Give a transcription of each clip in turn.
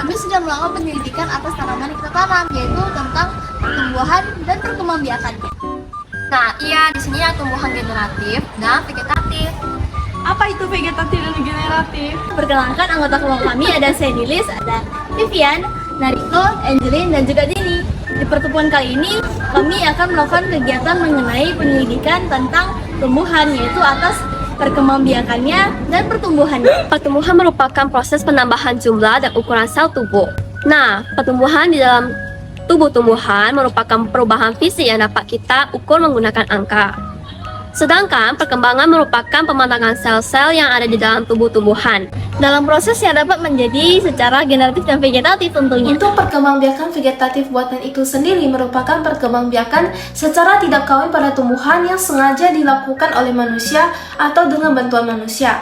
kami sudah melakukan penyelidikan atas tanaman yang kita tanam, yaitu tentang pertumbuhan dan perkembangbiakannya. Nah, iya, di sini ada tumbuhan generatif dan vegetatif. Apa itu vegetatif dan generatif? Perkenalkan anggota kelompok kami ada Senilis, ada Vivian, Nariko, Angelin, dan juga Dini. Di pertemuan kali ini, kami akan melakukan kegiatan mengenai penyelidikan tentang tumbuhan, yaitu atas perkembangbiakannya dan pertumbuhannya. Pertumbuhan merupakan proses penambahan jumlah dan ukuran sel tubuh. Nah, pertumbuhan di dalam tubuh tumbuhan merupakan perubahan fisik yang dapat kita ukur menggunakan angka. Sedangkan perkembangan merupakan pematangan sel-sel yang ada di dalam tubuh tumbuhan. Dalam proses yang dapat menjadi secara generatif dan vegetatif tentunya. Untuk perkembangbiakan vegetatif buatan itu sendiri merupakan perkembangbiakan secara tidak kawin pada tumbuhan yang sengaja dilakukan oleh manusia atau dengan bantuan manusia.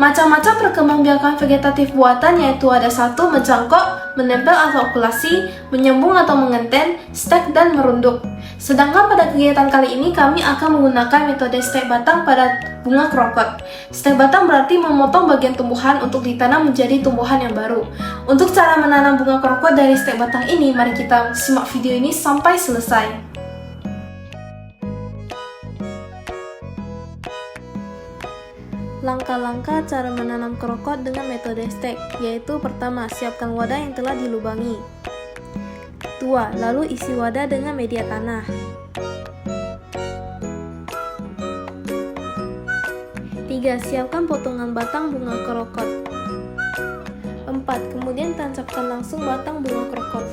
Macam-macam perkembangbiakan vegetatif buatan yaitu ada 1. Mencangkok, menempel atau okulasi, menyambung atau mengenten, stek, dan merunduk. Sedangkan pada kegiatan kali ini kami akan menggunakan metode stek batang pada bunga krokot. Stek batang berarti memotong bagian tumbuhan untuk ditanam menjadi tumbuhan yang baru. Untuk cara menanam bunga krokot dari stek batang ini, mari kita simak video ini sampai selesai. Langkah-langkah cara menanam krokot dengan metode stek, yaitu pertama, siapkan wadah yang telah dilubangi. 2. Lalu isi wadah dengan media tanah. 3. Siapkan potongan batang bunga krokot. 4. Kemudian tancapkan langsung batang bunga krokot.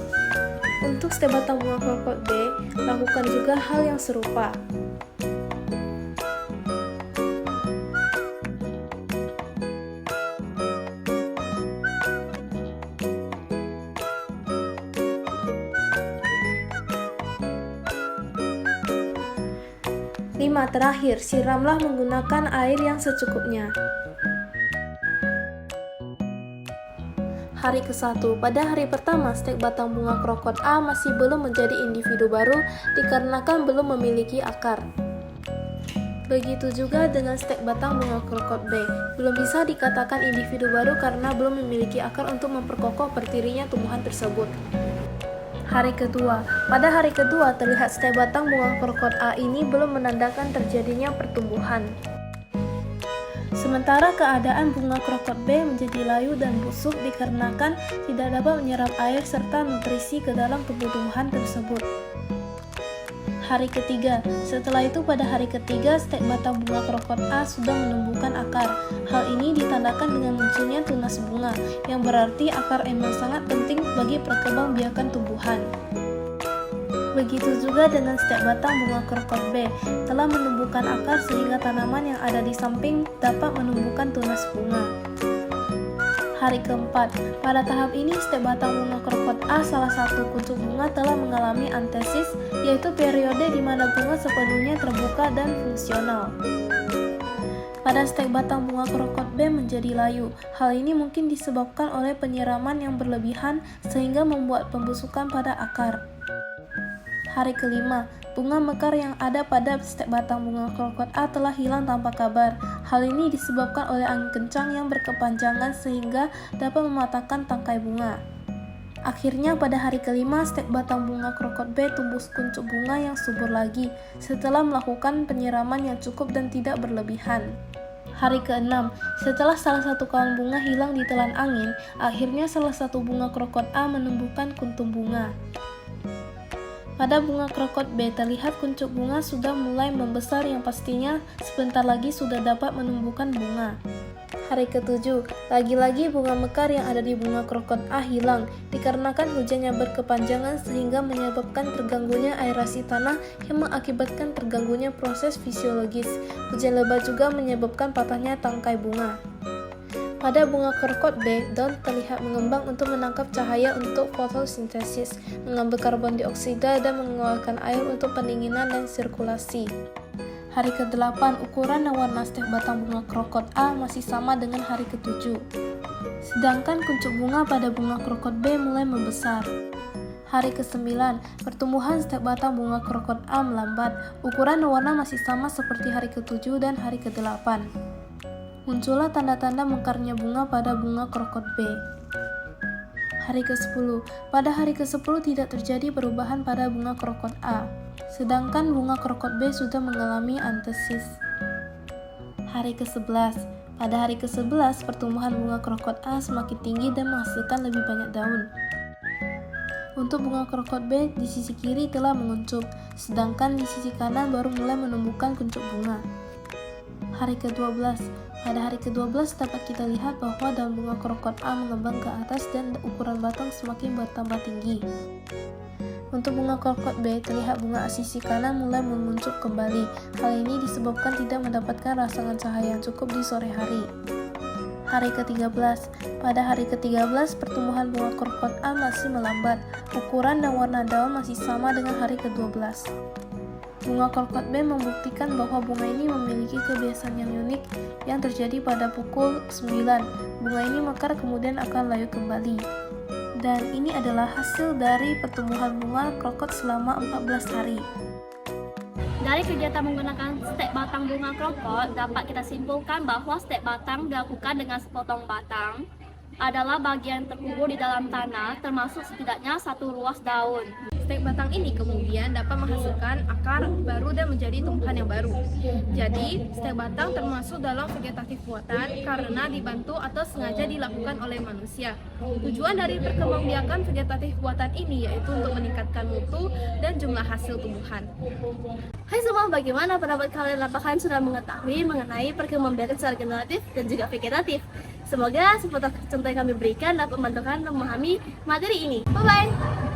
Untuk stek batang bunga krokot B, lakukan juga hal yang serupa. Terakhir, siramlah menggunakan air yang secukupnya. Hari ke-1. Pada hari pertama, stek batang bunga krokot A masih belum menjadi individu baru dikarenakan belum memiliki akar. Begitu juga dengan stek batang bunga krokot B, belum bisa dikatakan individu baru karena belum memiliki akar untuk memperkokoh berdirinya tumbuhan tersebut. Hari kedua. Pada hari kedua, terlihat stek batang bunga krokot A ini belum menandakan terjadinya pertumbuhan. Sementara keadaan bunga krokot B menjadi layu dan busuk dikarenakan tidak dapat menyerap air serta nutrisi ke dalam tubuh tumbuhan tersebut. Hari ketiga. Setelah itu pada hari ketiga, stek batang bunga krokot A sudah menumbuhkan akar. Hal ini ditandakan dengan munculnya tunas bunga, yang berarti akar emang sangat penting bagi perkembangbiakan tumbuhan. Begitu juga dengan stek batang bunga krokot B, telah menumbuhkan akar sehingga tanaman yang ada di samping dapat menumbuhkan tunas bunga. Hari keempat. Pada tahap ini, stek batang bunga krokot A salah satu kuncup bunga telah mengalami antesis, yaitu periode di mana bunga sepenuhnya terbuka dan fungsional. Pada stek batang bunga krokot B menjadi layu. Hal ini mungkin disebabkan oleh penyiraman yang berlebihan sehingga membuat pembusukan pada akar. Hari kelima, bunga mekar yang ada pada stek batang bunga krokot A telah hilang tanpa kabar. Hal ini disebabkan oleh angin kencang yang berkepanjangan sehingga dapat mematahkan tangkai bunga. Akhirnya pada hari kelima, stek batang bunga krokot B tumbuh kuncup bunga yang subur lagi setelah melakukan penyiraman yang cukup dan tidak berlebihan. Hari ke-6, setelah salah satu kawan bunga hilang ditelan angin, akhirnya salah satu bunga krokot A menumbuhkan kuntum bunga. Pada bunga krokot B terlihat kuncup bunga sudah mulai membesar yang pastinya sebentar lagi sudah dapat menumbuhkan bunga. Hari ke-7, lagi-lagi bunga mekar yang ada di bunga krokot A hilang dikarenakan hujan yang berkepanjangan sehingga menyebabkan terganggunya aerasi tanah yang mengakibatkan terganggunya proses fisiologis. Hujan lebat juga menyebabkan patahnya tangkai bunga. Pada bunga krokot B, daun terlihat mengembang untuk menangkap cahaya untuk fotosintesis, mengambil karbon dioksida dan mengeluarkan air untuk pendinginan dan sirkulasi. Hari ke-8, ukuran dan warna stek batang bunga krokot A masih sama dengan hari ke-7. Sedangkan kuncup bunga pada bunga krokot B mulai membesar. Hari ke-9, pertumbuhan stek batang bunga krokot A melambat. Ukuran dan warna masih sama seperti hari ke-7 dan hari ke-8. Muncullah tanda-tanda mekarnya bunga pada bunga krokot B. Hari ke-10. Pada hari ke-10 tidak terjadi perubahan pada bunga krokot A, sedangkan bunga krokot B sudah mengalami antesis. Hari ke-11. Pada hari ke-11, pertumbuhan bunga krokot A semakin tinggi dan menghasilkan lebih banyak daun. Untuk bunga krokot B di sisi kiri telah menguncup, sedangkan di sisi kanan baru mulai menumbuhkan kuncup bunga. Hari ke-12. Pada hari ke-12 dapat kita lihat bahwa daun bunga krokot A mengembang ke atas dan ukuran batang semakin bertambah tinggi. Untuk bunga krokot B, terlihat bunga sisi kanan mulai menguncup kembali. Hal ini disebabkan tidak mendapatkan rangsangan cahaya yang cukup di sore hari. Hari ke-13. Pada hari ke-13, pertumbuhan bunga krokot A masih melambat. Ukuran dan warna daun masih sama dengan hari ke-12. Bunga krokot B membuktikan bahwa bunga ini memiliki kebiasaan yang unik yang terjadi pada pukul 9. Bunga ini mekar kemudian akan layu kembali. Dan ini adalah hasil dari pertumbuhan bunga krokot selama 14 hari. Dari kegiatan menggunakan stek batang bunga krokot, dapat kita simpulkan bahwa stek batang dilakukan dengan sepotong batang adalah bagian terkubur di dalam tanah, termasuk setidaknya satu ruas daun. Stek batang ini kemudian dapat menghasilkan akar baru dan menjadi tumbuhan yang baru. Jadi, stek batang termasuk dalam vegetatif buatan karena dibantu atau sengaja dilakukan oleh manusia. Tujuan dari perkembangbiakan vegetatif buatan ini yaitu untuk meningkatkan mutu dan jumlah hasil tumbuhan. Hai semua, bagaimana pendapat kalian? Apakah kalian sudah mengetahui mengenai perkembangbiakan secara generatif dan juga vegetatif? Semoga seputar contoh yang kami berikan dapat membantu kalian memahami materi ini. Bye-bye!